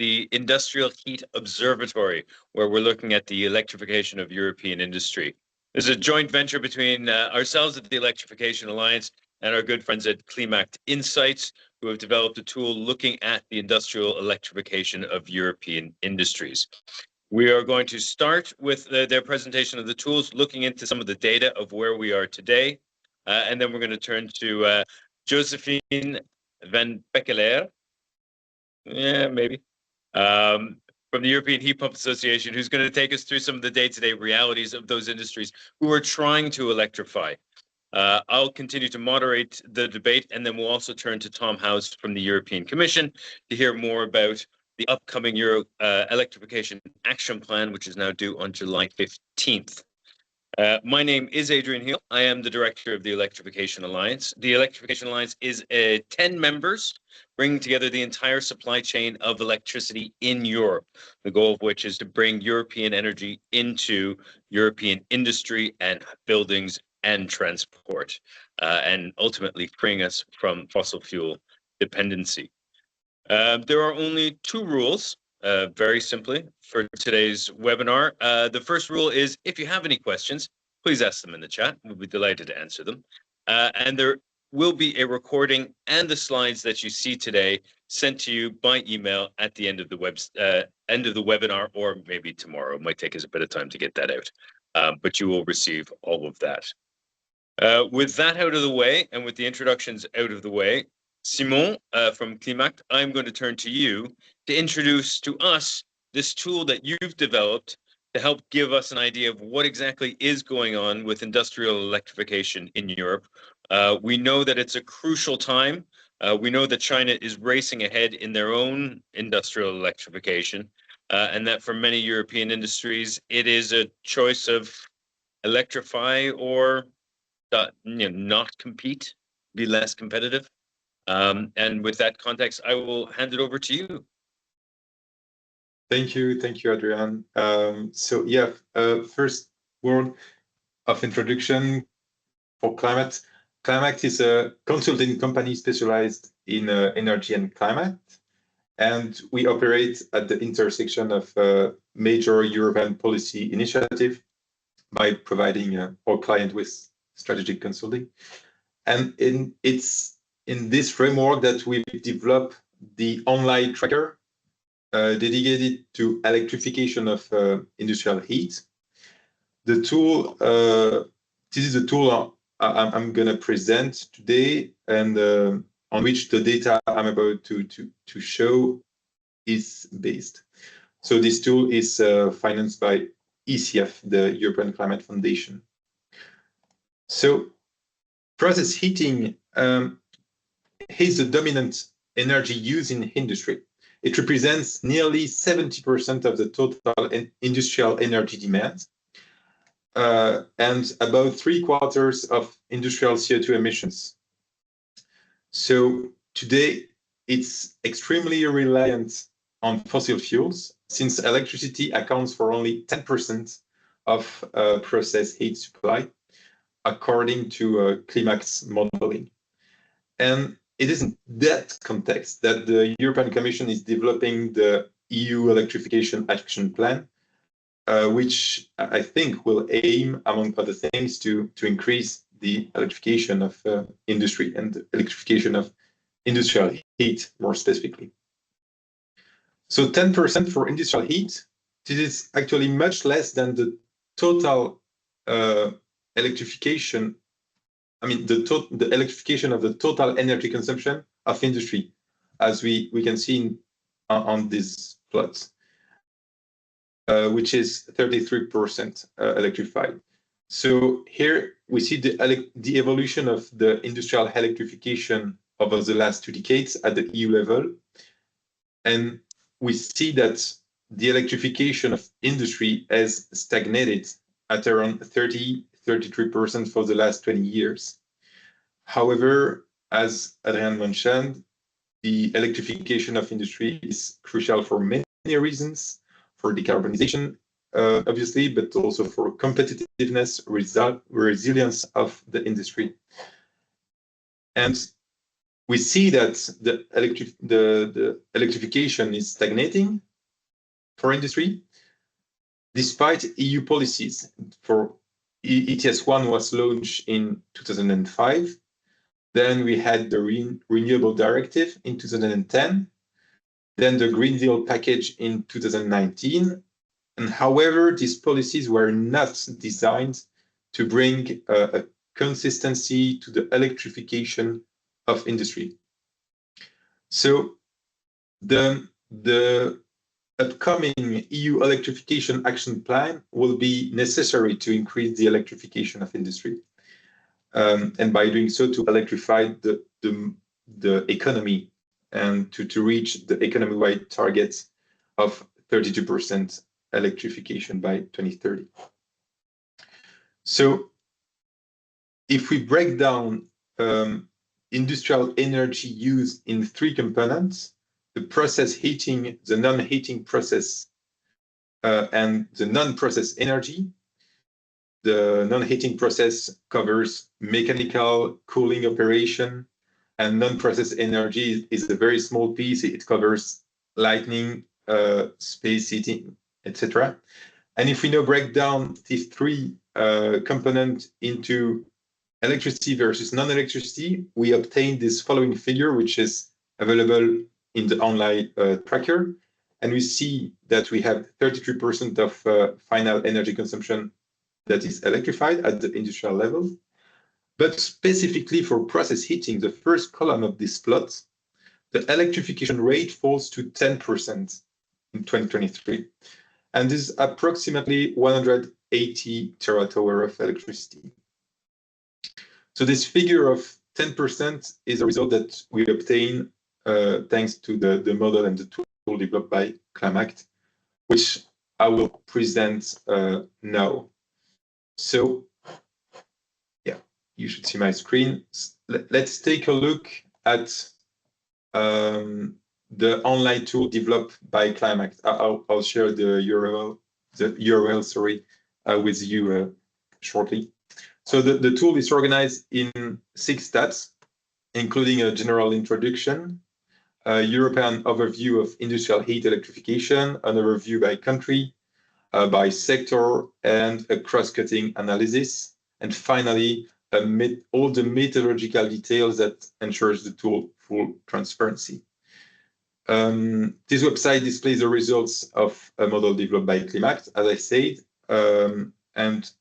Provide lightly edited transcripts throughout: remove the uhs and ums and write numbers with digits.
the Industrial Heat Observatory, where we're looking at the electrification of European industry. This is a joint venture between ourselves at the Electrification Alliance and our good friends at Climact Insights, who have developed a tool looking at the industrial electrification of European industries. We are going to start with their presentation of the tools, looking into some of the data of where we are today. And then we're going to turn to Josephine van Bekkelaer, maybe, from the European Heat Pump Association, who's going to take us through some of the day-to-day realities of those industries who are trying to electrify. I'll continue to moderate the debate, and then we'll also turn to Tom House from the European Commission to hear more about the upcoming Electrification Action Plan, which is now due on July 15th. My name is Adrian Heel. I am the director of the Electrification Alliance. The Electrification Alliance is 10 members, bringing together the entire supply chain of electricity in Europe, the goal of which is to bring European energy into European industry and buildings and transport, and ultimately freeing us from fossil fuel dependency. There are only two rules. Very simply, for today's webinar. The first rule is, if you have any questions, please ask them in the chat. We'll be delighted to answer them. And there will be a recording and the slides that you see today sent to you by email at the end of the webinar, or maybe tomorrow. It might take us a bit of time to get that out, but you will receive all of that. With that out of the way, and with the introductions out of the way, Simon from Climact, I'm going to turn to you to introduce to us this tool that you've developed to help give us an idea of what exactly is going on with industrial electrification in Europe. We know that it's a crucial time. We know that China is racing ahead in their own industrial electrification, and that for many European industries, it is a choice of electrify or not compete, be less competitive. And with that context, I will hand it over to you. Thank you, Adrian. So yeah, first word of introduction for Climact. Climact is a consulting company specialized in energy and climate, and we operate at the intersection of major European policy initiative by providing our client with strategic consulting. And it's in this framework that we've developed the online tracker dedicated to electrification of industrial heat. The tool, this is the tool I'm going to present today, and on which the data I'm about to show is based. So this tool is financed by ECF, the European Climate Foundation. So process heating is the dominant energy used in industry. It represents nearly 70% of the total industrial energy demand, and about 3/4 of industrial CO2 emissions. So today, it's extremely reliant on fossil fuels, since electricity accounts for only 10% of process heat supply, according to Climact's modeling. And it is in that context that the European Commission is developing the EU Electrification Action Plan, which I think will aim, among other things, to increase the electrification of industry and the electrification of industrial heat, more specifically. So 10% for industrial heat, this is actually much less than the total electrification. I mean, the electrification of the total energy consumption of industry, as we can see on these plots, which is 33% electrified. So here we see the evolution of the industrial electrification over the last 2 decades at the EU level. And we see that the electrification of industry has stagnated at around 33% for the last 20 years. However, as Adrian mentioned, the electrification of industry is crucial for many reasons, for decarbonization, obviously, but also for competitiveness, resilience of the industry. And we see that the electrification is stagnating for industry, despite EU policies. For ETS1 was launched in 2005. Then we had the Renewable Directive in 2010. Then the Green Deal package in 2019. And however, these policies were not designed to bring a consistency to the electrification of industry. So the upcoming EU electrification action plan will be necessary to increase the electrification of industry. And by doing so, to electrify the economy and to reach the economy-wide targets of 32% electrification by 2030. So if we break down industrial energy used in 3 components, the process heating, the non-heating process, and the non-process energy. The non-heating process covers mechanical cooling operation, and non-process energy is a very small piece. It covers lighting, space heating, etc. And if we now break down these 3 components into electricity versus non-electricity, we obtain this following figure, which is available in the online tracker. And we see that we have 33% of final energy consumption that is electrified at the industrial level. But specifically for process heating, the first column of this plot, the electrification rate falls to 10% in 2023. And this is approximately 180 terawatt-hour of electricity. So this figure of 10% is a result that we obtain thanks to the model and the tool developed by Climact, which I will present now. So, yeah, you should see my screen. Let's take a look at the online tool developed by Climact. I'll share the URL, sorry, with you shortly. So the tool is organized in 6 stats, including a general introduction, a European overview of industrial heat electrification, an overview by country, by sector, and a cross-cutting analysis. And finally, all the methodological details that ensures the tool full transparency. This website displays the results of a model developed by Climact, as I said, and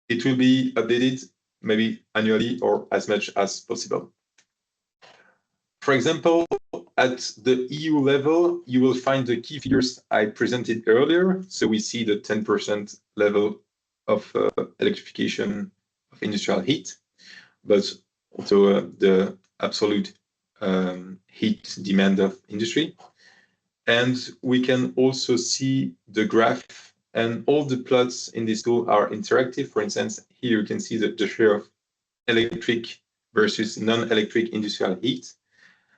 it will be updated maybe annually or as much as possible. For example, at the EU level, you will find the key figures I presented earlier. So we see the 10% level of electrification of industrial heat, but also the absolute heat demand of industry. And we can also see the graph, and all the plots in this tool are interactive. For instance, here you can see the share of electric versus non-electric industrial heat.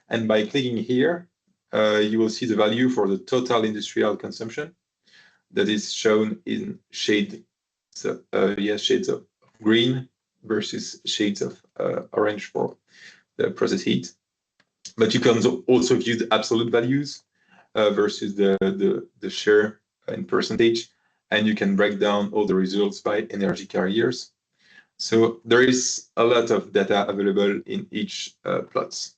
And by clicking here, you will see the value for the total industrial consumption that is shown in shades of green versus shades of orange for the process heat. But you can also view the absolute values versus the share in percentage, and you can break down all the results by energy carriers. So there is a lot of data available in each plots.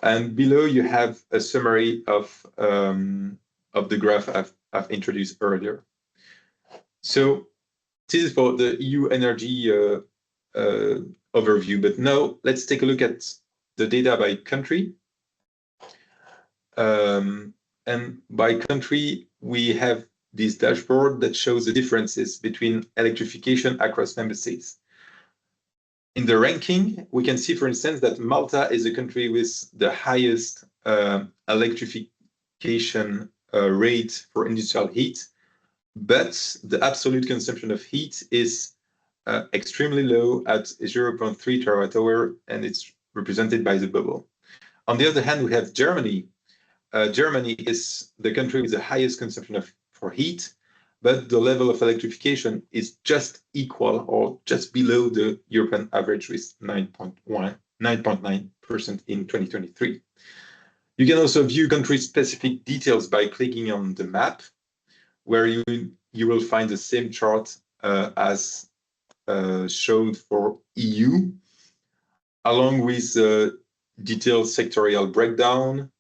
And below you have a summary of the graph I've introduced earlier. So this is for the EU energy overview, but now let's take a look at the data by country. And by country, we have this dashboard that shows the differences between electrification across member states. In the ranking, we can see, for instance, that Malta is a country with the highest electrification rate for industrial heat, but the absolute consumption of heat is extremely low at 0.3 terawatt-hour, and it's represented by the bubble. On the other hand, we have Germany. Germany is the country with the highest consumption for heat, but the level of electrification is just equal or just below the European average with 9.1 9.9% in 2023. You can also view country-specific details by clicking on the map, where you will find the same chart as showed for EU, along with detailed sectorial breakdown,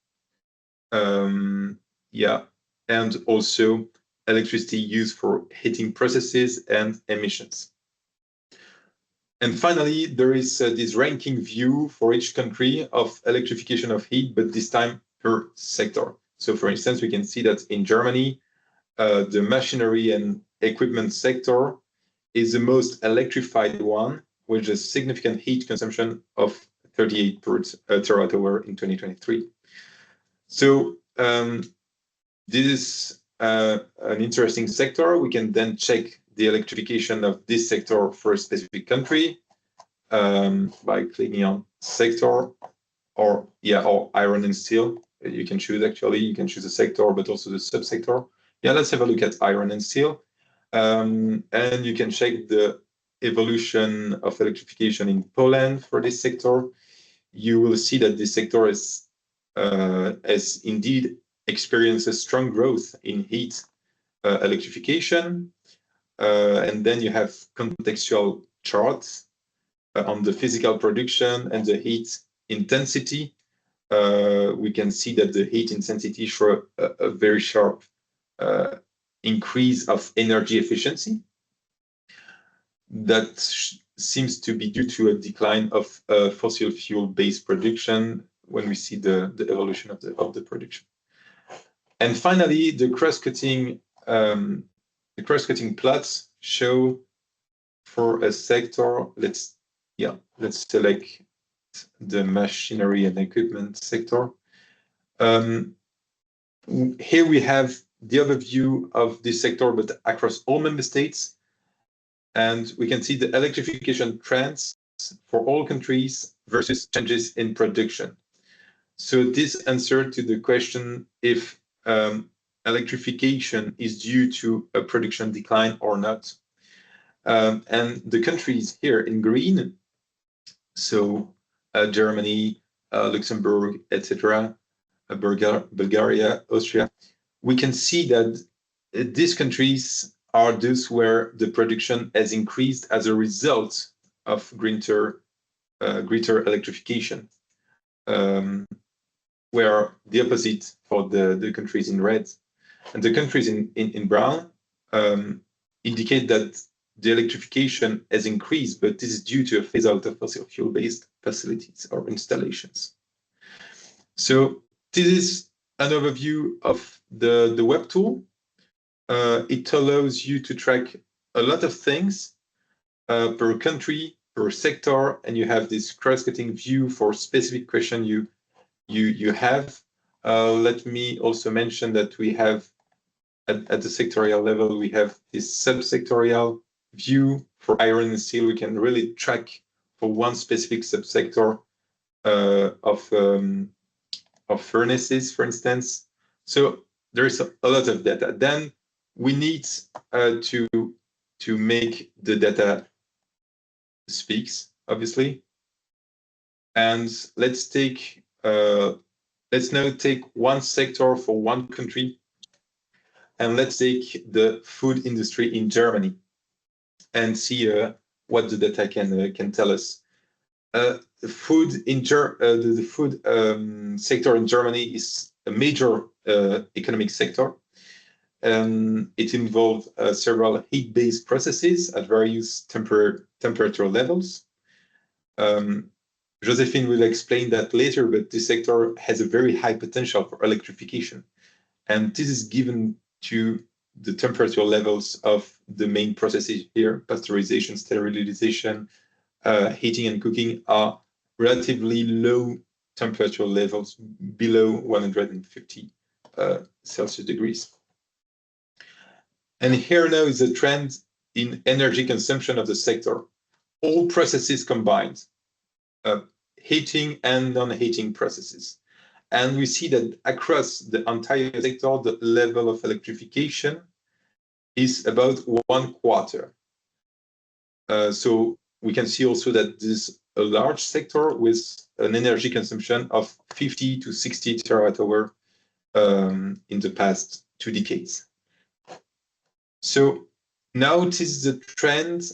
and also electricity used for heating processes and emissions. And finally, there is this ranking view for each country of electrification of heat, but this time per sector. So for instance, we can see that in Germany, the machinery and equipment sector is the most electrified one, with a significant heat consumption of 38 per terawatt-hour in 2023. So this is an interesting sector. We can then check the electrification of this sector for a specific country by clicking on sector, or iron and steel. You can choose, actually, you can choose a sector, but also the subsector. Yeah, let's have a look at iron and steel. And you can check the evolution of electrification in Poland for this sector. You will see that this sector has indeed experienced a strong growth in heat electrification. And then you have contextual charts on the physical production and the heat intensity. We can see that the heat intensity shows a very sharp increase of energy efficiency. That seems to be due to a decline of fossil fuel-based production when we see the evolution of the production. And finally, the cross-cutting plots show for a sector. Let's select the machinery and equipment sector. Here we have the overview of this sector, but across all member states. And we can see the electrification trends for all countries versus changes in production. So this answer to the question if electrification is due to a production decline or not. And the countries here in green, so Germany, Luxembourg, etc., Bulgaria, Austria, we can see that these countries are those where the production has increased as a result of greater electrification, where the opposite for the countries in red. And the countries in brown indicate that the electrification has increased, but this is due to a phase out of fossil fuel-based facilities or installations. So this is an overview of the web tool. It allows you to track a lot of things per country, per sector, and you have this cross-cutting view for specific question you have. Let me also mention that we have at the sectorial level, we have this subsectorial view for iron and steel. We can really track for one specific subsector of furnaces, for instance. So there is a lot of data. Then we need to make the data speaks, obviously. And let's now take one sector for one country, and let's take the food industry in Germany and see what the data can tell us. The food sector in Germany is a major economic sector. It involves several heat-based processes at various temperature levels. Josephine will explain that later, but this sector has a very high potential for electrification. And this is given to the temperature levels of the main processes here: pasteurization, sterilization, heating and cooking are relatively low temperature levels, below 150 Celsius degrees. And here now is a trend in energy consumption of the sector. All processes combined, heating and non-heating processes. And we see that across the entire sector, the level of electrification is about 1/4. So we can see also that this a large sector with an energy consumption of 50 to 60 terawatt-hour in the past 2 decades. So now it is the trend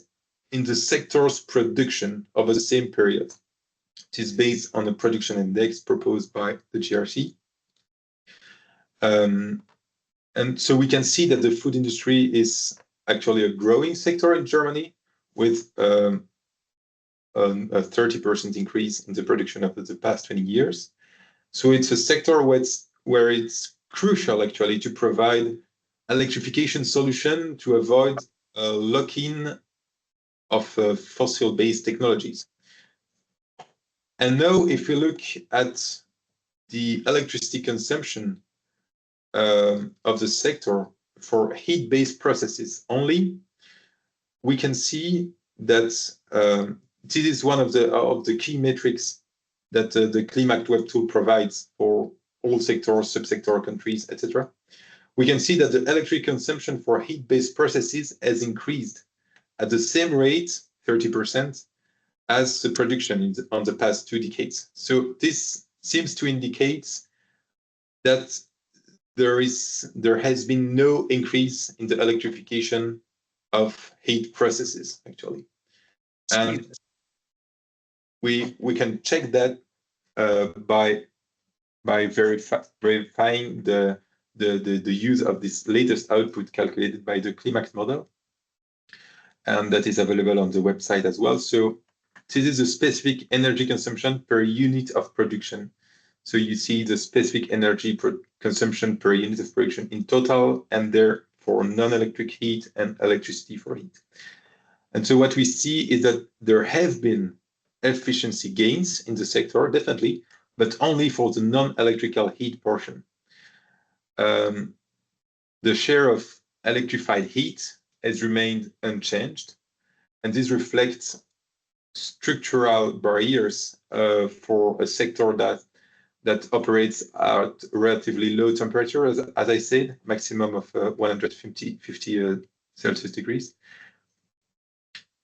in the sector's production over the same period. It is based on a production index proposed by the GRC. And so we can see that the food industry is actually a growing sector in Germany with a 30% increase in the production over the past 20 years. So it's a sector where it's crucial actually to provide electrification solution to avoid lock-in of fossil-based technologies. And now if we look at the electricity consumption of the sector for heat-based processes only, we can see that this is one of the key metrics that the Climact web tool provides for all sectors, subsector, countries, etc. We can see that the electric consumption for heat-based processes has increased at the same rate, 30%, as the production on the past 2 decades. So this seems to indicate that there has been no increase in the electrification of heat processes, actually. And we can check that by verifying the use of this latest output calculated by the Climact model. And that is available on the website as well. So this is a specific energy consumption per unit of production. So you see the specific energy consumption per unit of production in total, and there for non-electric heat and electricity for heat. And so what we see is that there have been efficiency gains in the sector, definitely, but only for the non-electrical heat portion. The share of electrified heat has remained unchanged, and this reflects structural barriers for a sector that operates at relatively low temperature, as I said, maximum of 150 Celsius degrees.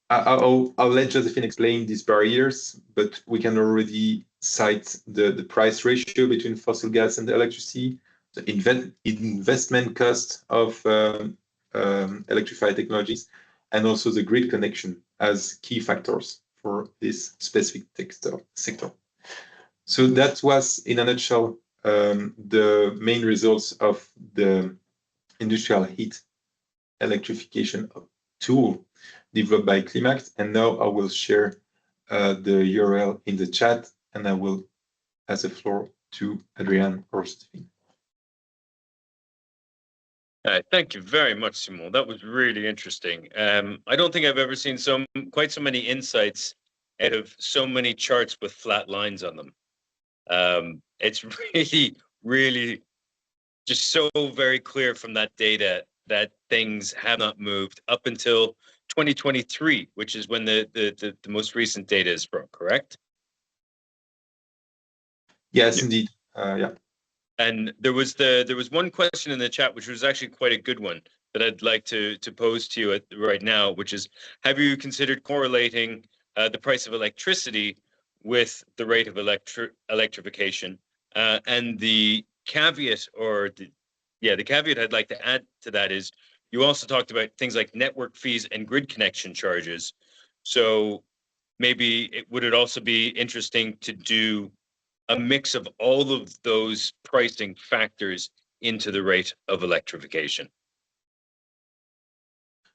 I'll let Josephine explain these barriers, but we can already cite the price ratio between fossil gas and electricity, the investment cost of electrified technologies, and also the grid connection as key factors for this specific sector. So that was, in a nutshell, the main results of the industrial heat electrification tool developed by Climact. And now I will share the URL in the chat, and I will pass the floor to Adrian or Stephanie. Thank you very much, Simon. That was really interesting. I don't think I've ever seen quite so many insights out of so many charts with flat lines on them. It's really just so very clear from that data that things have not moved up until 2023, which is when the most recent data is from, correct? Yes, indeed. Yeah. And there was one question in the chat, which was actually quite a good one that I'd like to pose to you right now, which is, have you considered correlating the price of electricity with the rate of electrification? And the caveat, the caveat I'd like to add to that is, you also talked about things like network fees and grid connection charges. So maybe would it also be interesting to do a mix of all of those pricing factors into the rate of electrification?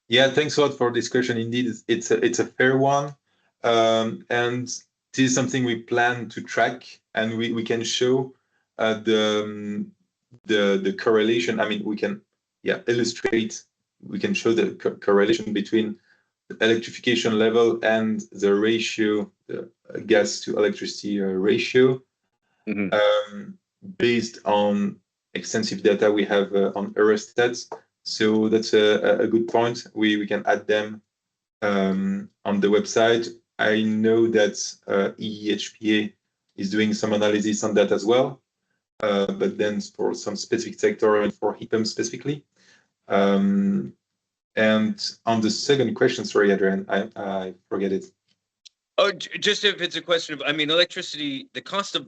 Yeah, thanks a lot for this question. Indeed, it's a fair one. And this is something we plan to track, and we can show the correlation. I mean, we can illustrate, we can show the correlation between the electrification level and the ratio, the gas to electricity ratio. Mm-hmm. Based on extensive data we have on Eurostat. So that's a good point. We can add them on the website. I know that EEHPA is doing some analysis on that as well, but then for some specific sector and for heat pumps specifically. And on the second question, sorry, Adrian, I forget it. Oh, just if it's a question of, I mean, electricity, the cost of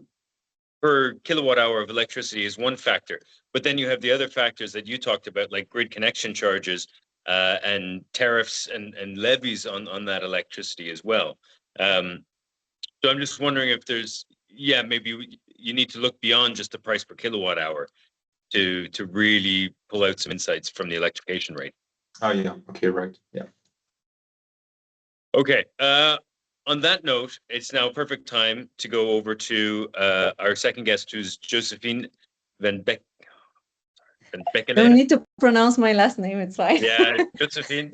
per kilowatt hour of electricity is one factor, but then you have the other factors that you talked about, like grid connection charges and tariffs and levies on that electricity as well. So I'm just wondering if there's, yeah, maybe you need to look beyond just the price per kilowatt hour to really pull out some insights from the electrification rate. Oh yeah, okay, right, yeah. Okay. On that note, it's now perfect time to go over to our second guest, who's Josephine Van Beck. Don't need to pronounce my last name, it's fine. Yeah, Josephine.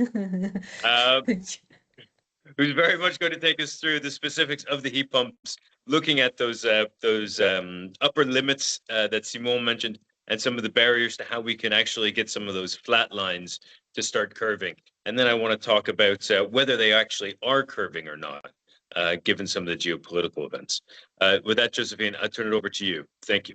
Who's very much going to take us through the specifics of the heat pumps, looking at those upper limits that Simon mentioned, and some of the barriers to how we can actually get some of those flat lines to start curving. And then I want to talk about whether they actually are curving or not, given some of the geopolitical events. With that, Josephine, I'll turn it over to you. Thank you.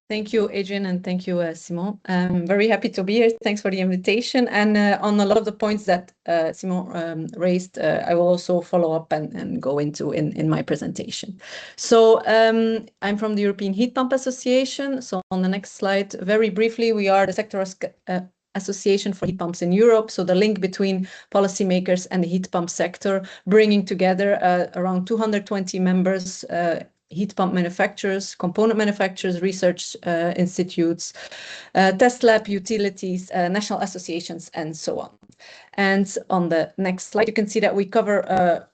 Thank you, Adrian, and thank you, Simon. I'm very happy to be here. Thanks for the invitation. And on a lot of the points that Simon raised, I will also follow up and go into in my presentation. So I'm from the European Heat Pump Association. So on the next slide, very briefly, we are the sector association for heat pumps in Europe. So the link between policymakers and the heat pump sector, bringing together around 220 members, heat pump manufacturers, component manufacturers, research institutes, test lab utilities, national associations, and so on. And on the next slide, you can see that we cover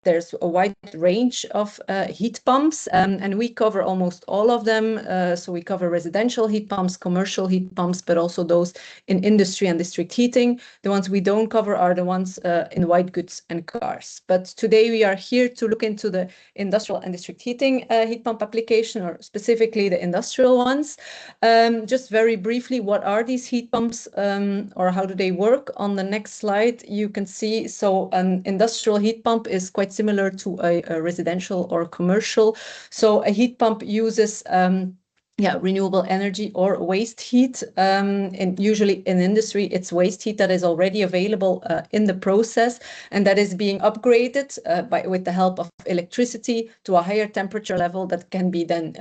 there's a wide range of heat pumps, and we cover almost all of them. So we cover residential heat pumps, commercial heat pumps, but also those in industry and district heating. The ones we don't cover are the ones in white goods and cars. But today we are here to look into the industrial and district heating heat pump application, or specifically the industrial ones. Just very briefly, what are these heat pumps, or how do they work? On the next slide, you can see, so an industrial heat pump is quite similar to a residential or commercial. So a heat pump uses renewable energy or waste heat. And usually in industry, it's waste heat that is already available in the process, and that is being upgraded with the help of electricity to a higher temperature level that can be then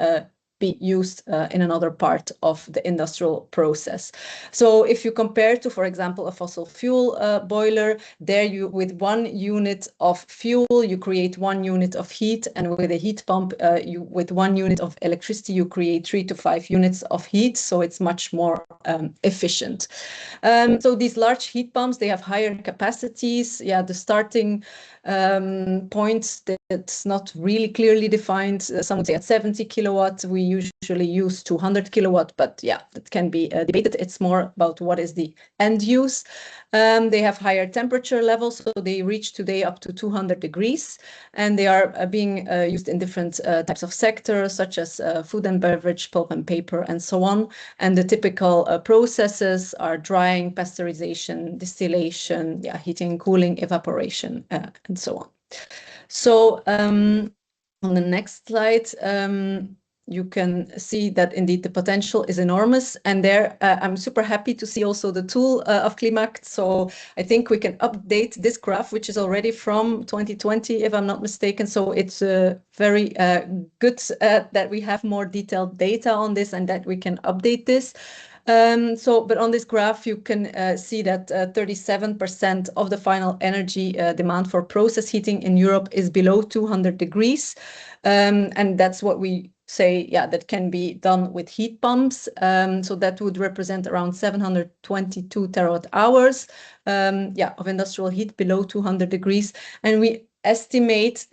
be used in another part of the industrial process. So if you compare to, for example, a fossil fuel boiler, there you, with 1 unit of fuel, you create 1 unit of heat, and with a heat pump, with 1 unit of electricity, you create 3 to 5 units of heat. So it's much more efficient. So these large heat pumps, they have higher capacities. Yeah, the starting point that's not really clearly defined. Some would say at 70 kilowatts. We usually use 200 kilowatt, but yeah, that can be debated. It's more about what is the end use. They have higher temperature levels, so they reach today up to 200 degrees, and they are being used in different types of sectors, such as food and beverage, pulp and paper, and so on. And the typical processes are drying, pasteurization, distillation, heating, cooling, evaporation, and so on. So on the next slide, you can see that indeed the potential is enormous. And there I'm super happy to see also the tool of Climact. So I think we can update this graph, which is already from 2020, if I'm not mistaken. So it's very good that we have more detailed data on this and that we can update this. But on this graph, you can see that 37% of the final energy demand for process heating in Europe is below 200 degrees. And that's what we say, that can be done with heat pumps. So that would represent around 722 terawatt hours of industrial heat below 200 degrees. And we estimate,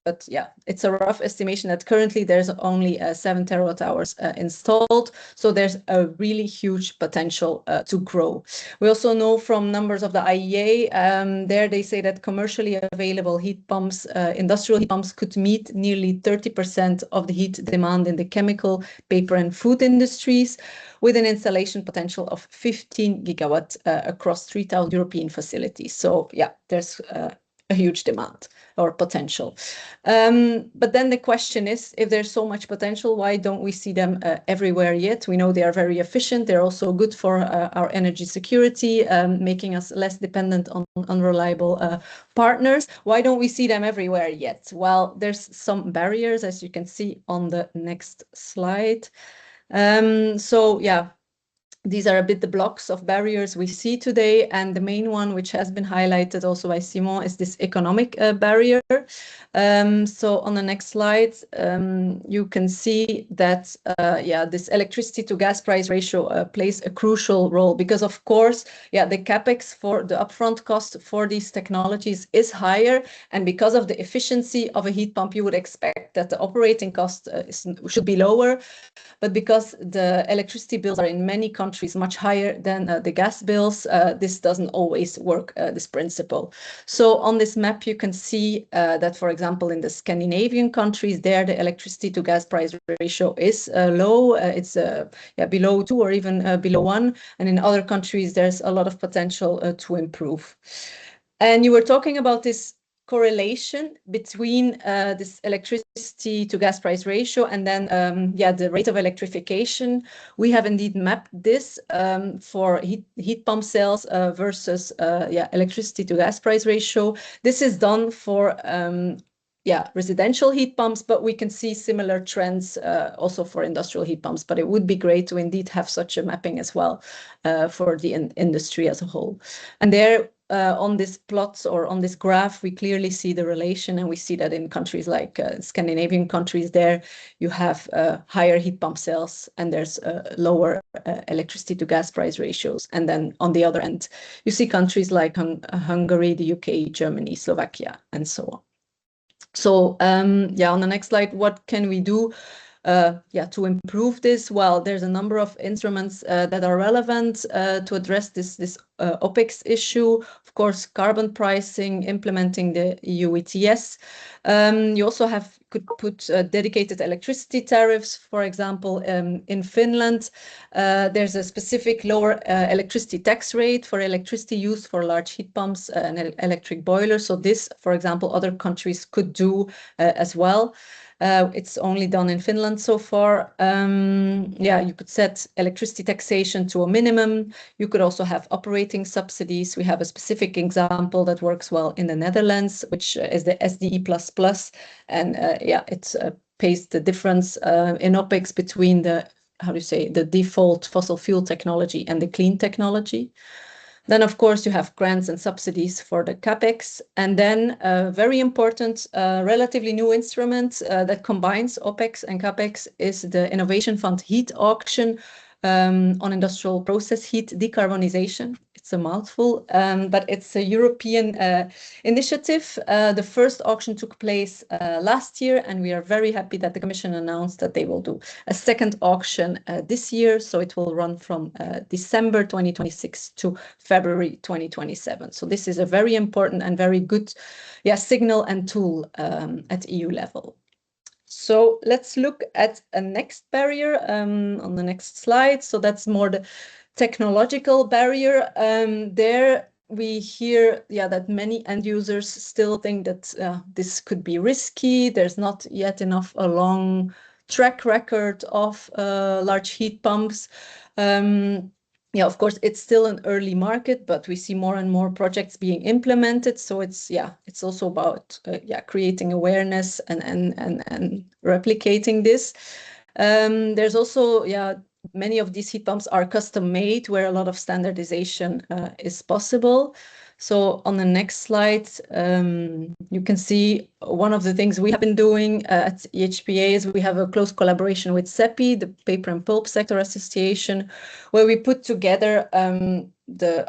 but it's a rough estimation, that currently there's only 7 terawatt hours installed. So there's a really huge potential to grow. We also know from numbers of the IEA, there they say that commercially available heat pumps, industrial heat pumps, could meet nearly 30% of the heat demand in the chemical, paper and food industries, with an installation potential of 15 gigawatt across 3,000 European facilities. So there's a a huge demand or potential. But then the question is, if there's so much potential, why don't we see them everywhere yet? We know they are very efficient. They're also good for our energy security, making us less dependent on unreliable partners. Why don't we see them everywhere yet? Well, there's some barriers, as you can see on the next slide. So yeah, these are a bit the blocks of barriers we see today, and the main one, which has been highlighted also by Simon, is this economic barrier. So on the next slide, you can see that this electricity to gas price ratio plays a crucial role, because of course, the capex for the upfront cost for these technologies is higher, and because of the efficiency of a heat pump, you would expect that the operating cost should be lower. But because the electricity bills are in many countries much higher than the gas bills, this doesn't always work, this principle. So on this map, you can see that, for example, in the Scandinavian countries, there the electricity to gas price ratio is low. It's below 2 or even below 1. And in other countries, there's a lot of potential to improve. And you were talking about this correlation between this electricity to gas price ratio and then the rate of electrification. We have indeed mapped this for heat pump sales versus electricity to gas price ratio. This is done for residential heat pumps, but we can see similar trends also for industrial heat pumps. But it would be great to indeed have such a mapping as well for the industry as a whole. And there, on this plot or on this graph, we clearly see the relation, and we see that in countries like Scandinavian countries, there you have higher heat pump sales and there's lower electricity to gas price ratios. And then on the other end, you see countries like Hungary, the UK, Germany, Slovakia, and so on. So on the next slide, what can we do to improve this? Well, there's a number of instruments that are relevant to address this OPEX issue. Of course, carbon pricing, implementing the EU ETS. You also could put dedicated electricity tariffs. For example, in Finland, there's a specific lower electricity tax rate for electricity used for large heat pumps and electric boilers. So this, for example, other countries could do as well. It's only done in Finland so far. You could set electricity taxation to a minimum. You could also have operating subsidies. We have a specific example that works well in the Netherlands, which is the SDE++. And it pays the difference in OPEX between the default fossil fuel technology and the clean technology. Then, of course, you have grants and subsidies for the CAPEX. And then a very important, relatively new instrument that combines OPEX and CAPEX is the Innovation Fund heat auction on industrial process heat decarbonization. It's a mouthful, but it's a European initiative. The first auction took place last year, and we are very happy that the Commission announced that they will do a second auction this year. So it will run from December 2026 to February 2027. So this is a very important and very good signal and tool at EU level. So let's look at a next barrier on the next slide. So that's more the technological barrier. There we hear that many end users still think that this could be risky. There's not yet enough a long track record of large heat pumps. Of course, it's still an early market, but we see more and more projects being implemented. So it's also about creating awareness and replicating this. There's also many of these heat pumps are custom made, where a lot of standardization is possible. So on the next slide, you can see one of the things we have been doing at EHPA is we have a close collaboration with CEPI, the Paper and Pulp Sector Association, where we put together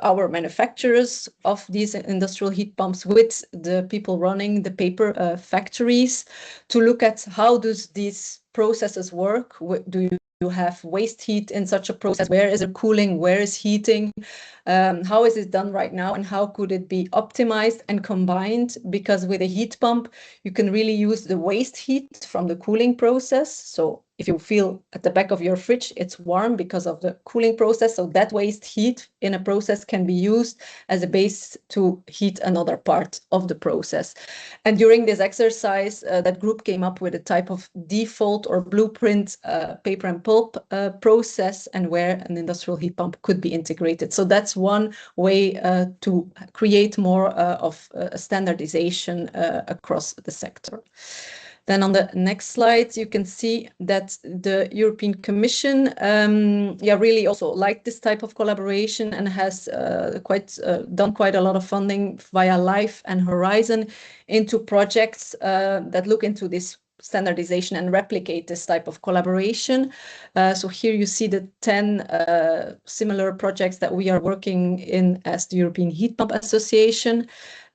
our manufacturers of these industrial heat pumps with the people running the paper factories to look at how does these processes work. Do you have waste heat in such a process? Where is it cooling? Where is heating? How is it done right now, and how could it be optimized and combined? Because with a heat pump, you can really use the waste heat from the cooling process. So if you feel at the back of your fridge, it's warm because of the cooling process. So that waste heat in a process can be used as a base to heat another part of the process. And during this exercise, that group came up with a type of default or blueprint paper and pulp process, and where an industrial heat pump could be integrated. So that's one way to create more of standardization across the sector. Then on the next slide, you can see that the European Commission really also liked this type of collaboration and has done quite a lot of funding via LIFE and Horizon into projects that look into this standardization and replicate this type of collaboration. So here you see the 10 similar projects that we are working in as the European Heat Pump Association.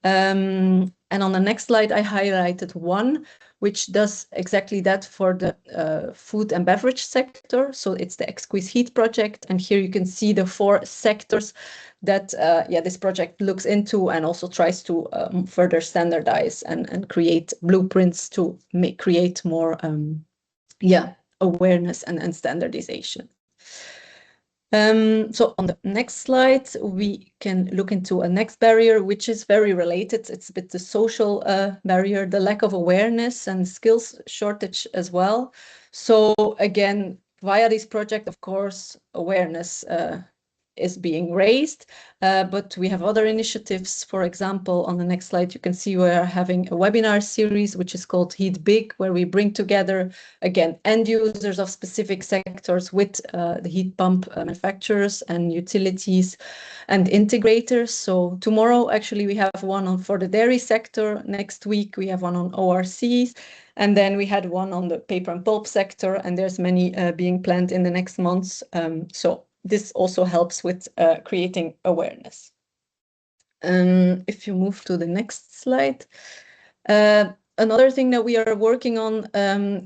And on the next slide, I highlighted one which does exactly that for the food and beverage sector. So it's the Exquise Heat project. And here you can see the 4 sectors that this project looks into and also tries to further standardize and create blueprints to create more awareness and standardization. So on the next slide, we can look into a next barrier, which is very related. It's a bit the social barrier, the lack of awareness and skills shortage as well. So again, via this project, of course, awareness is being raised, but we have other initiatives. For example, on the next slide, you can see we are having a webinar series, which is called Heat Big, where we bring together, again, end users of specific sectors with the heat pump manufacturers and utilities and integrators. So tomorrow, actually, we have one for the dairy sector. Next week, we have one on ORCs. And then we had one on the paper and pulp sector, and there's many being planned in the next months. So this also helps with creating awareness. If you move to the next slide. Another thing that we are working on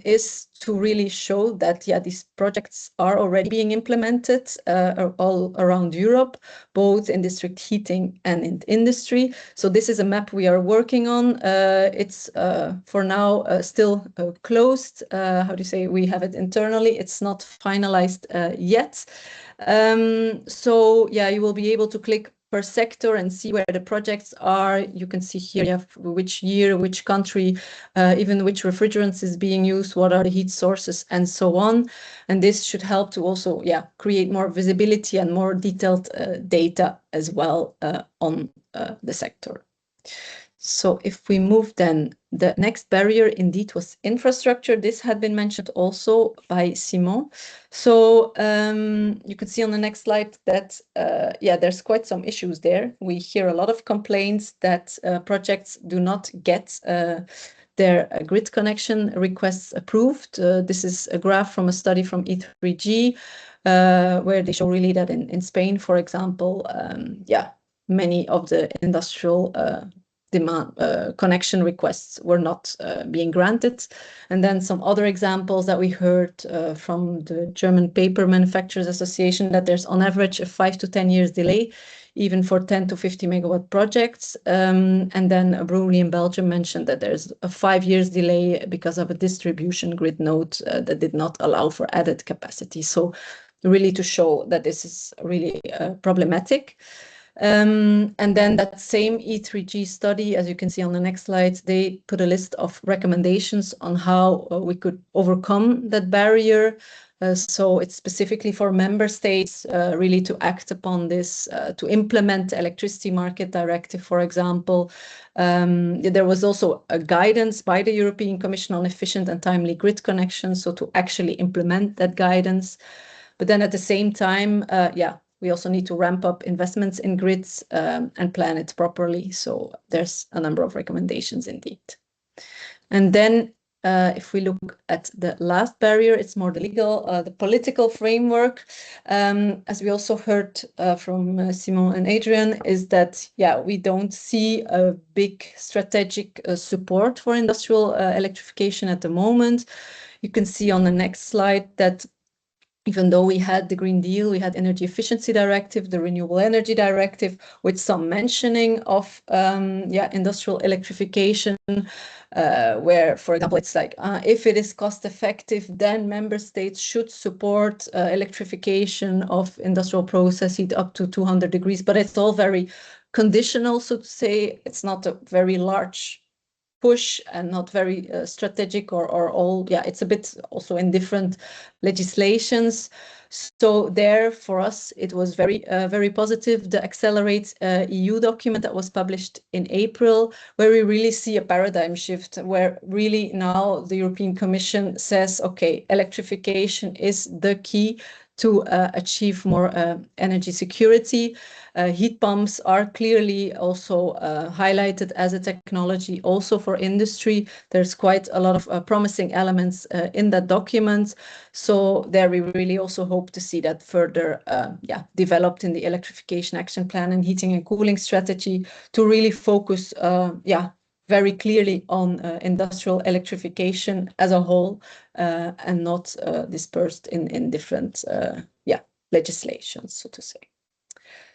is to really show that, these projects are already being implemented all around Europe, both in district heating and in industry. So this is a map we are working on. It's for now still closed. How do you say? We have it internally. It's not finalized yet. So you will be able to click per sector and see where the projects are. You can see here you have which year, which country, even which refrigerants is being used, what are the heat sources, and so on. And this should help to also create more visibility and more detailed data as well on the sector. So if we move then, the next barrier indeed was infrastructure. This had been mentioned also by Simon. So you can see on the next slide that, there's quite some issues there. We hear a lot of complaints that projects do not get their grid connection requests approved. This is a graph from a study from E3G, where they show really that in Spain, for example, many of the industrial demand connection requests were not being granted. And then some other examples that we heard from the German Paper Manufacturers Association, that there's on average a 5 to 10 years delay, even for 10 to 50 megawatt projects. And then a brewery in Belgium mentioned that there's a 5 years delay because of a distribution grid node that did not allow for added capacity. So really to show that this is really problematic. And then that same E3G study, as you can see on the next slide, they put a list of recommendations on how we could overcome that barrier. So it's specifically for member states really to act upon this, to implement the Electricity Market Directive, for example. There was also a guidance by the European Commission on efficient and timely grid connections, so to actually implement that guidance. But then at the same time, we also need to ramp up investments in grids and plan it properly. So there's a number of recommendations indeed. And then if we look at the last barrier, it's more the legal, the political framework. As we also heard from Simon and Adrian, is that, we don't see a big strategic support for industrial electrification at the moment. You can see on the next slide that even though we had the Green Deal, we had Energy Efficiency Directive, the Renewable Energy Directive, with some mentioning of industrial electrification, where, for example, it's like if it is cost effective, then member states should support electrification of industrial process heat up to 200 degrees. But it's all very conditional, so to say. It's not a very large push and not very strategic or all. It's a bit also in different legislations. So there, for us, it was very positive. The Accelerate EU document that was published in April, where we really see a paradigm shift, where really now the European Commission says, okay, electrification is the key to achieve more energy security. Heat pumps are clearly also highlighted as a technology also for industry. There's quite a lot of promising elements in that document. So there we really also hope to see that further developed in the Electrification Action Plan and Heating and Cooling Strategy to really focus very clearly on industrial electrification as a whole and not dispersed in different legislations, so to say.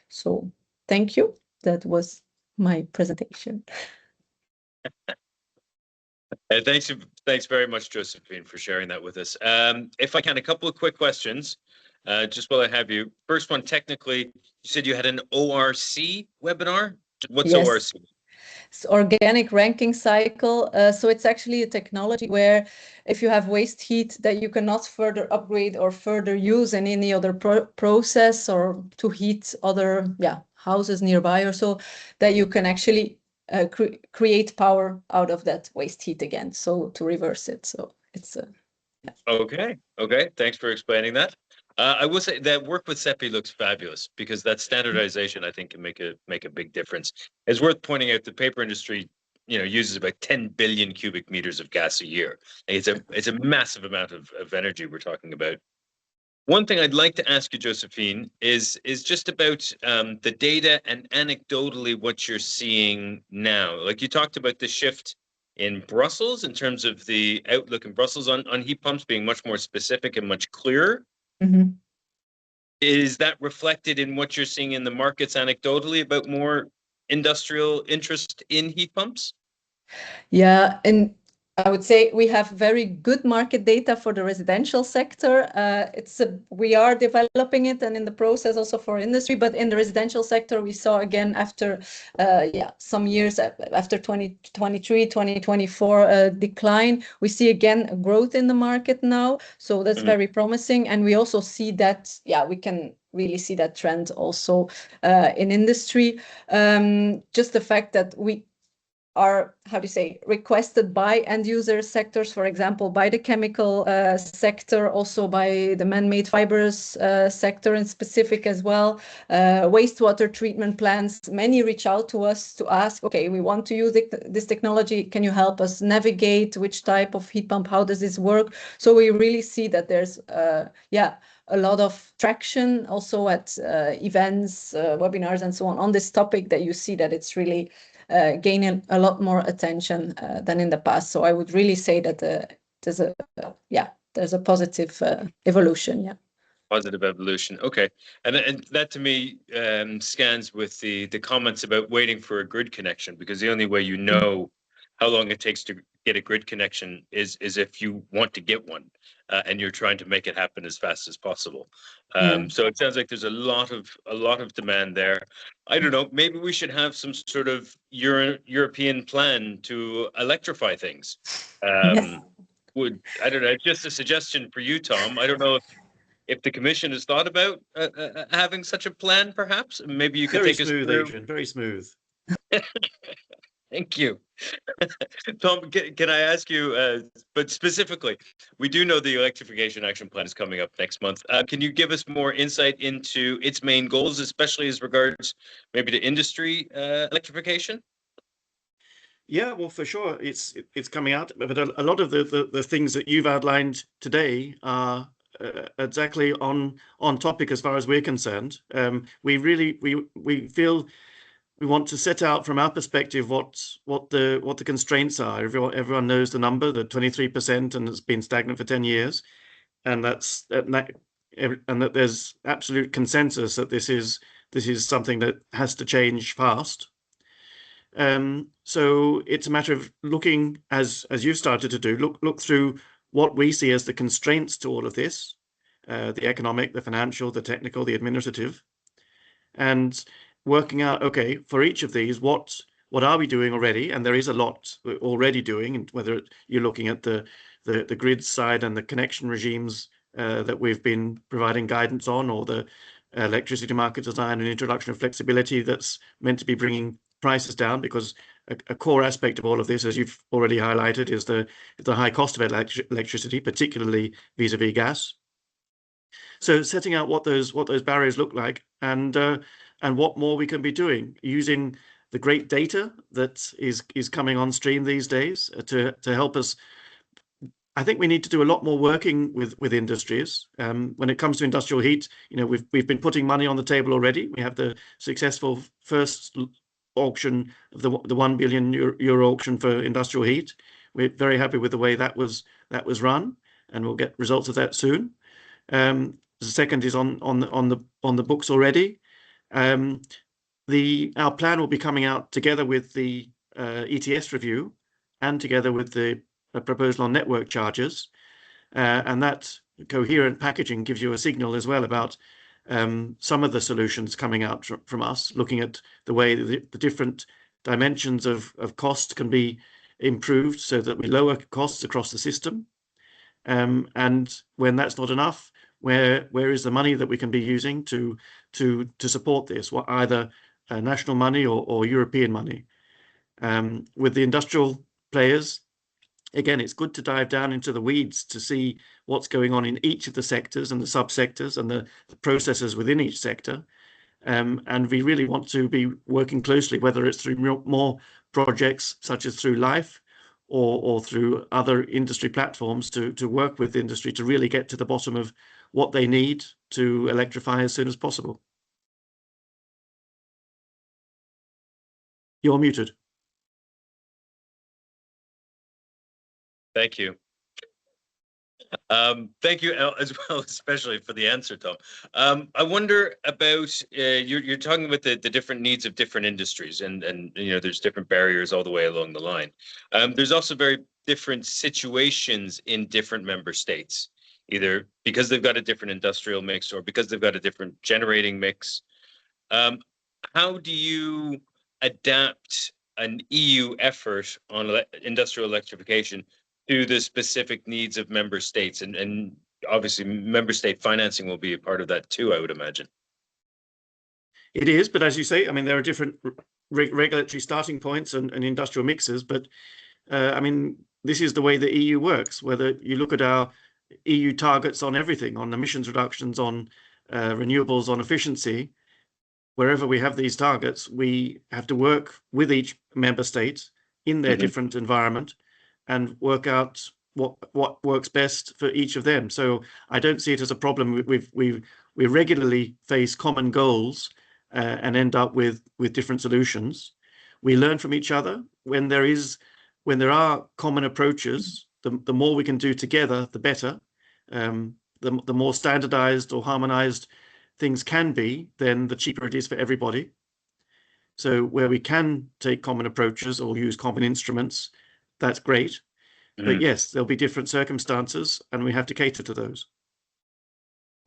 So thank you. That was my presentation. Thanks very much, Josephine, for sharing that with us. If I can, a couple of quick questions, just while I have you. First one, technically, you said you had an ORC webinar. What's Yes. ORC? It's organic ranking cycle. So it's actually a technology where if you have waste heat that you cannot further upgrade or further use in any other process or to heat other houses nearby or so, that you can actually create power out of that waste heat again. So to reverse it. So it's Okay. Thanks for explaining that. I will say that work with CEPI looks fabulous because that standardization, I think, can make a big difference. It's worth pointing out the paper industry, uses about 10 billion cubic meters of gas a year. It's a massive amount of energy we're talking about. One thing I'd like to ask you, Josephine, is just about the data and anecdotally what you're seeing now. Like you talked about the shift in Brussels in terms of the outlook in Brussels on heat pumps being much more specific and much clearer. Mm-hmm. Is that reflected in what you're seeing in the markets anecdotally about more industrial interest in heat pumps? Yeah, and I would say we have very good market data for the residential sector. We are developing it and in the process also for industry, but in the residential sector, we saw again after some years after 2023, 2024 decline, we see again a growth in the market now. So that's very promising. And we also see that, we can really see that trend also in industry. Just the fact that we are, requested by end user sectors, for example, by the chemical sector, also by the man-made fibers sector in specific as well, wastewater treatment plants. Many reach out to us to ask, okay, we want to use this technology. Can you help us navigate which type of heat pump? How does this work? So we really see that there's, a lot of traction also at events, webinars, and so on this topic, that you see that it's really gaining a lot more attention than in the past. So I would really say that there's a positive evolution. Yeah. Positive evolution. Okay. And that to me scans with the comments about waiting for a grid connection, because the only way you know how long it takes to get a grid connection is if you want to get one and you're trying to make it happen as fast as possible. So it sounds like there's a lot of demand there. I don't know, maybe we should have some sort of European plan to electrify things. I don't know, just a suggestion for you, Tom. I don't know if the Commission has thought about having such a plan, perhaps. Maybe you could take us through. Adrian, very smooth. Thank you. Tom, can I ask you, but specifically, we do know the Electrification Action Plan is coming up next month. Can you give us more insight into its main goals, especially as regards maybe to industry electrification? Yeah, well, for sure, it's coming out, but a lot of the things that you've outlined today are exactly on topic as far as we're concerned. We feel we want to set out from our perspective what the constraints are. Everyone knows the number, the 23%, and it's been stagnant for 10 years, and and that there's absolute consensus that this is something that has to change fast. So it's a matter of looking, as you've started to do, look through what we see as the constraints to all of this, the economic, the financial, the technical, the administrative, and working out, okay, for each of these, what are we doing already? And there is a lot we're already doing, and whether you're looking at the grid side and the connection regimes that we've been providing guidance on, or the electricity market design and introduction of flexibility that's meant to be bringing prices down, because a core aspect of all of this, as you've already highlighted, is the high cost of electricity, particularly vis-a-vis gas. So setting out what those barriers look like, and what more we can be doing using the great data that is coming on stream these days to help us. I think we need to do a lot more working with industries. When it comes to industrial heat, we've been putting money on the table already. We have the successful first auction of the €1 billion auction for industrial heat. We're very happy with the way that was run, and we'll get results of that soon. The second is on the books already. Our plan will be coming out together with the ETS review and together with the proposal on network charges, and that coherent packaging gives you a signal as well about some of the solutions coming out from us, looking at the way the different dimensions of cost can be improved so that we lower costs across the system. And when that's not enough, where is the money that we can be using to support this, either national money or European money? With the industrial players, again, it's good to dive down into the weeds to see what's going on in each of the sectors and the subsectors and the processes within each sector. And we really want to be working closely, whether it's through more projects such as through LIFE or through other industry platforms, to work with industry to really get to the bottom of what they need to electrify as soon as possible. You're muted. Thank you. Thank you as well, especially for the answer, Tom. I wonder about you're talking about the different needs of different industries, and there's different barriers all the way along the line. There's also very different situations in different member states, either because they've got a different industrial mix or because they've got a different generating mix. How do you adapt an EU effort on industrial electrification to the specific needs of member states? And obviously member state financing will be a part of that too, I would imagine. It is, but as you say, I mean, there are different regulatory starting points and industrial mixes, but I mean, this is the way the EU works. Whether you look at our EU targets on everything, on emissions reductions, on renewables, on efficiency, wherever we have these targets, we have to work with each member state in their different environment and work out what works best for each of them. So I don't see it as a problem. We regularly face common goals and end up with different solutions. We learn from each other. When there are common approaches, the more we can do together, the better. The more standardized or harmonized things can be, then the cheaper it is for everybody. So where we can take common approaches or use common instruments, that's great. But yes, there'll be different circumstances, and we have to cater to those.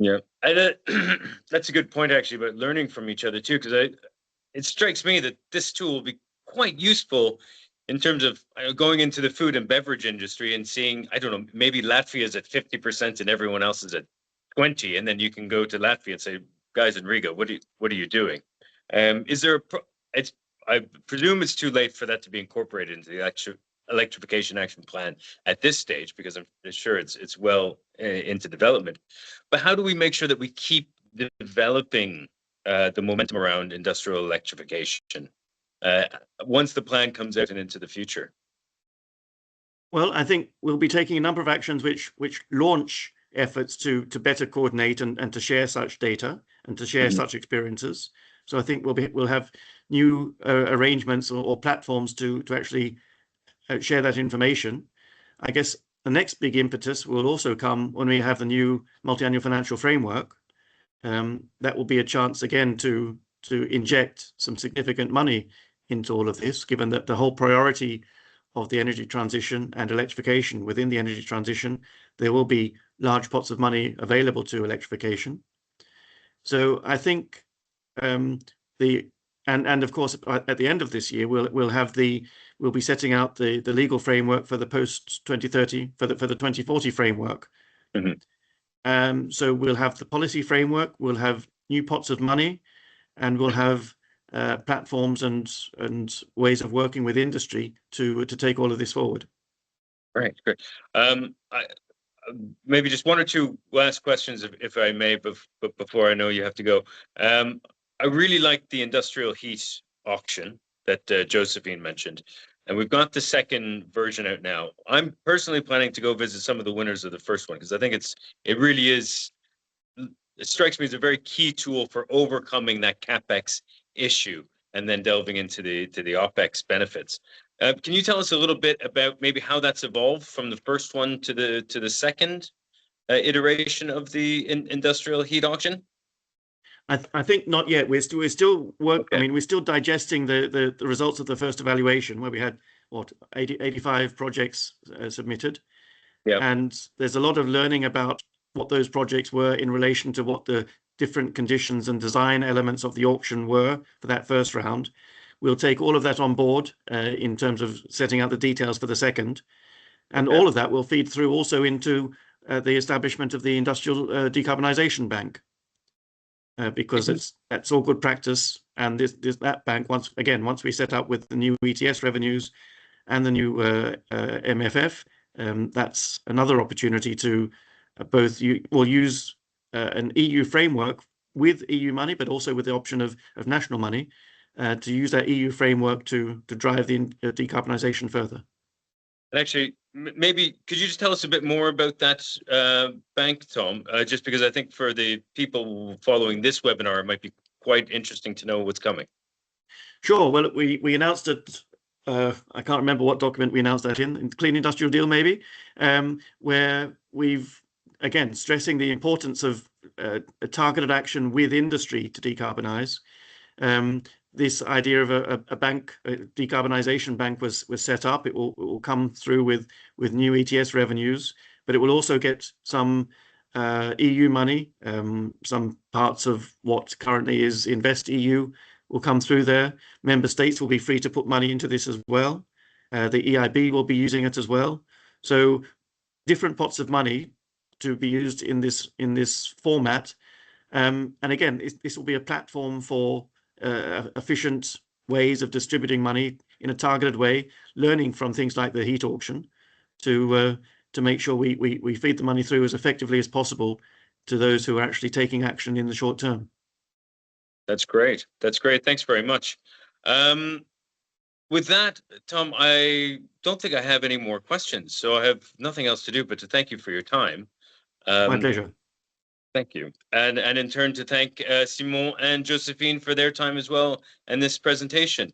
Yeah, and that's a good point actually about learning from each other too, because it strikes me that this tool will be quite useful in terms of going into the food and beverage industry and seeing, I don't know, maybe Latvia is at 50% and everyone else is at 20%, and then you can go to Latvia and say, guys in Riga, what are you doing? Is there I presume it's too late for that to be incorporated into the electrification action plan at this stage, because I'm sure it's well into development. But how do we make sure that we keep developing the momentum around industrial electrification once the plan comes out and into the future? Well, I think we'll be taking a number of actions which launch efforts to better coordinate and to share such data and to share such experiences. So I think we'll have new arrangements or platforms to actually share that information. I guess the next big impetus will also come when we have the new multi-annual financial framework. That will be a chance again to inject some significant money into all of this, given that the whole priority of the energy transition and electrification within the energy transition, there will be large pots of money available to electrification. So I think and of course at the end of this year we'll be setting out the legal framework for the post 2030 for the 2040 framework. Mm-hmm. So we'll have the policy framework, we'll have new pots of money, and we'll have platforms and ways of working with industry to take all of this forward. Great. Maybe just one or two last questions, if I may, but before I know you have to go. I really like the industrial heat auction that Josephine mentioned, and we've got the second version out now. I'm personally planning to go visit some of the winners of the first one because I think it really is. It strikes me as a very key tool for overcoming that capex issue and then delving into the OpEx benefits. Can you tell us a little bit about maybe how that's evolved from the first one to the second iteration of the industrial heat auction? I think not yet. We're still work. Okay. I mean, we're still digesting the results of the first evaluation, where we had 85 projects submitted. Yeah. And there's a lot of learning about what those projects were in relation to what the different conditions and design elements of the auction were for that first round. We'll take all of that on board in terms of setting out the details for the second. And all of that will feed through also into the establishment of the Industrial Decarbonisation Bank. Because that's all good practice, and that bank once we set up with the new ETS revenues and the new MFF, that's another opportunity to we'll use an EU framework with EU money, but also with the option of national money to use that EU framework to drive the decarbonisation further. And actually, maybe could you just tell us a bit more about that bank, Tom? Just because I think for the people following this webinar, it might be quite interesting to know what's coming. Sure. Well, we announced it. I can't remember what document we announced that in Clean Industrial Deal, maybe, where we've again stressing the importance of a targeted action with industry to decarbonise. This idea of a bank, a decarbonisation bank, was set up. It will come through with new ETS revenues, but it will also get some EU money. Some parts of what currently is Invest EU will come through there. Member states will be free to put money into this as well. The EIB will be using it as well. So different pots of money to be used in this format. And again, this will be a platform for efficient ways of distributing money in a targeted way, learning from things like the heat auction to make sure we feed the money through as effectively as possible to those who are actually taking action in the short term. That's great. That's great. Thanks very much. With that, Tom, I don't think I have any more questions, so I have nothing else to do but to thank you for your time. My pleasure. Thank you. And in turn to thank Simon and Josephine for their time as well and this presentation.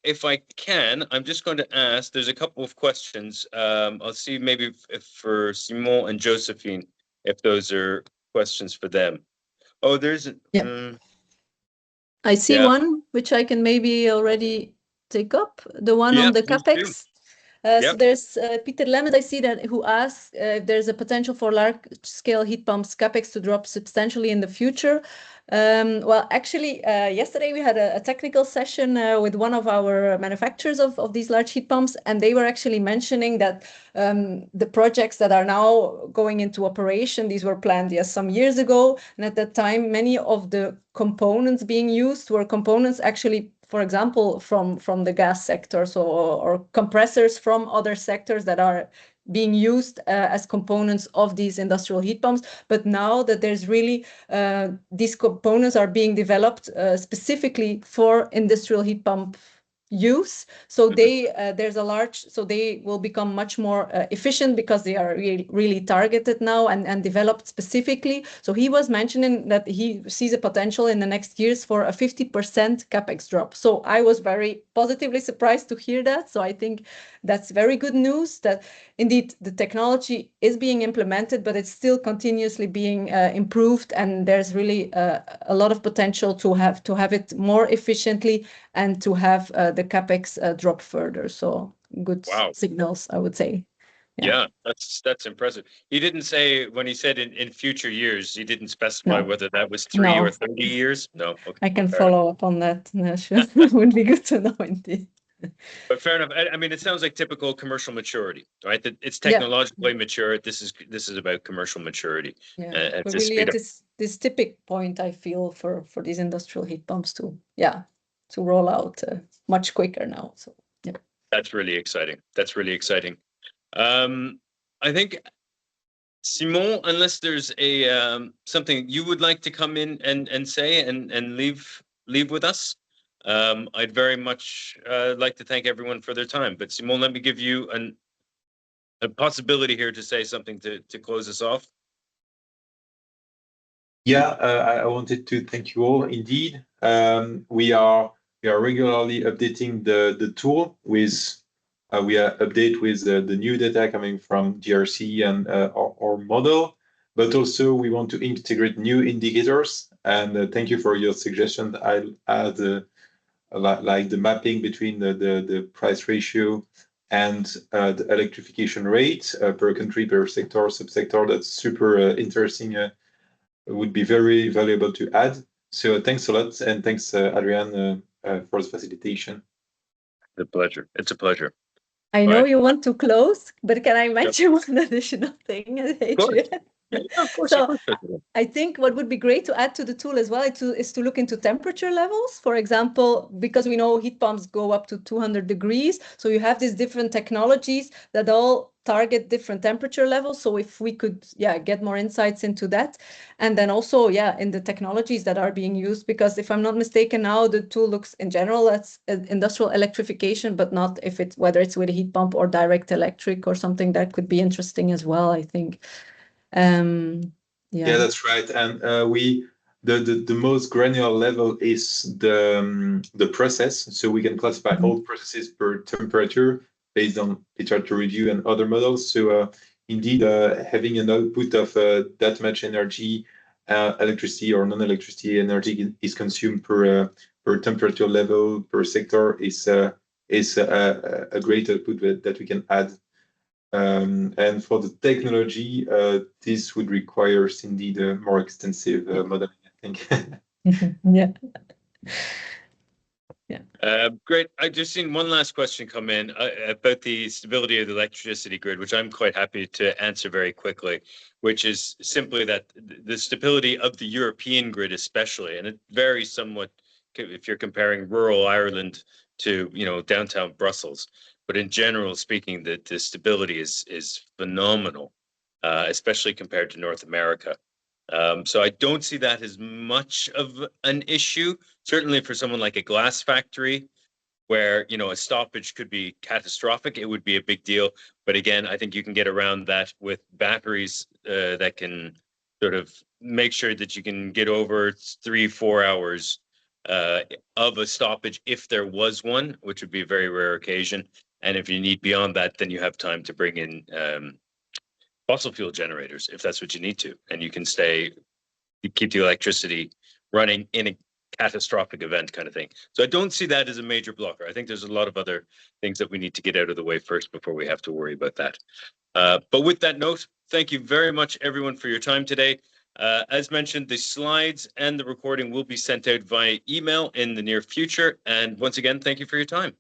If I can, I'm just going to ask, there's a couple of questions. I'll see maybe if for Simon and Josephine, if those are questions for them. Oh, there's... I see one, which I can maybe already take up, the one on the CapEx. So there's Peter Lemmet, I see that, who asks if there's a potential for large-scale heat pumps CapEx to drop substantially in the future. Well, actually, yesterday we had a technical session with one of our manufacturers of these large heat pumps, and they were actually mentioning that the projects that are now going into operation, these were planned, yes, some years ago, and at that time, many of the components being used were components actually, for example, from the gas sector, so or compressors from other sectors that are being used as components of these industrial heat pumps. But now that there's really these components are being developed specifically for industrial heat pump use. So they they will become much more efficient because they are really targeted now and developed specifically. So he was mentioning that he sees a potential in the next years for a 50% capex drop. So I was very positively surprised to hear that. So I think that's very good news that indeed the technology is being implemented, but it's still continuously being improved, and there's really a lot of potential to have it more efficiently and to have the capex drop further. So good signals, I would say. Yeah, that's impressive. He didn't say, when he said in future years, he didn't specify whether that was 3 or 30 years. No, okay. I can follow up on that. Sure. Would be good to know indeed. But fair enough. I mean, it sounds like typical commercial maturity, right? That it's technologically mature. This is about commercial maturity. Yeah, but really at this tipping point, I feel for these industrial heat pumps to roll out much quicker now. So yeah, that's really exciting. That's really exciting. I think, Simon, unless there's a something you would like to come in and say and leave with us, I'd very much like to thank everyone for their time. But Simon, let me give you a possibility here to say something to close us off. Yeah, I wanted to thank you all. Indeed, we are regularly updating the tool with. We update with the new data coming from GRC and our model, but also we want to integrate new indicators. And thank you for your suggestion. I'll add like the mapping between the price ratio and the electrification rate per country, per sector, subsector. That's super interesting. Would be very valuable to add. So thanks a lot, and thanks, Adrian, for the facilitation. It's a pleasure. It's a pleasure. I know you want to close, but can I mention one additional thing, Adrian? Yeah, of course. So I think what would be great to add to the tool as well is to look into temperature levels. For example, because we know heat pumps go up to 200 degrees. So you have these different technologies that all target different temperature levels. So if we could, get more insights into that. And then also, in the technologies that are being used, because if I'm not mistaken now, the tool looks in general as industrial electrification, but not whether it's with a heat pump or direct electric or something that could be interesting as well, I think. Yeah, that's right. And the most granular level is the process. So we can classify all processes per temperature based on literature review and other models. So indeed, having an output of that much energy, electricity or non-electricity energy is consumed per temperature level per sector is a great output that we can add. And for the technology, this would require indeed a more extensive modeling, I think. Great. I just seen one last question come in about the stability of the electricity grid, which I'm quite happy to answer very quickly, which is simply that the stability of the European grid especially, and it varies somewhat if you're comparing rural Ireland to downtown Brussels. But in general speaking, the stability is phenomenal, especially compared to North America. So I don't see that as much of an issue. Certainly for someone like a glass factory, where a stoppage could be catastrophic, it would be a big deal. But again, I think you can get around that with batteries that can sort of make sure that you can get over 3-4 hours of a stoppage if there was one, which would be a very rare occasion. And if you need beyond that, then you have time to bring in fossil fuel generators if that's what you need to, and you can keep the electricity running in a catastrophic event kind of thing. So I don't see that as a major blocker. I think there's a lot of other things that we need to get out of the way first before we have to worry about that. But with that note, thank you very much, everyone, for your time today. As mentioned, the slides and the recording will be sent out via email in the near future. And once again, thank you for your time.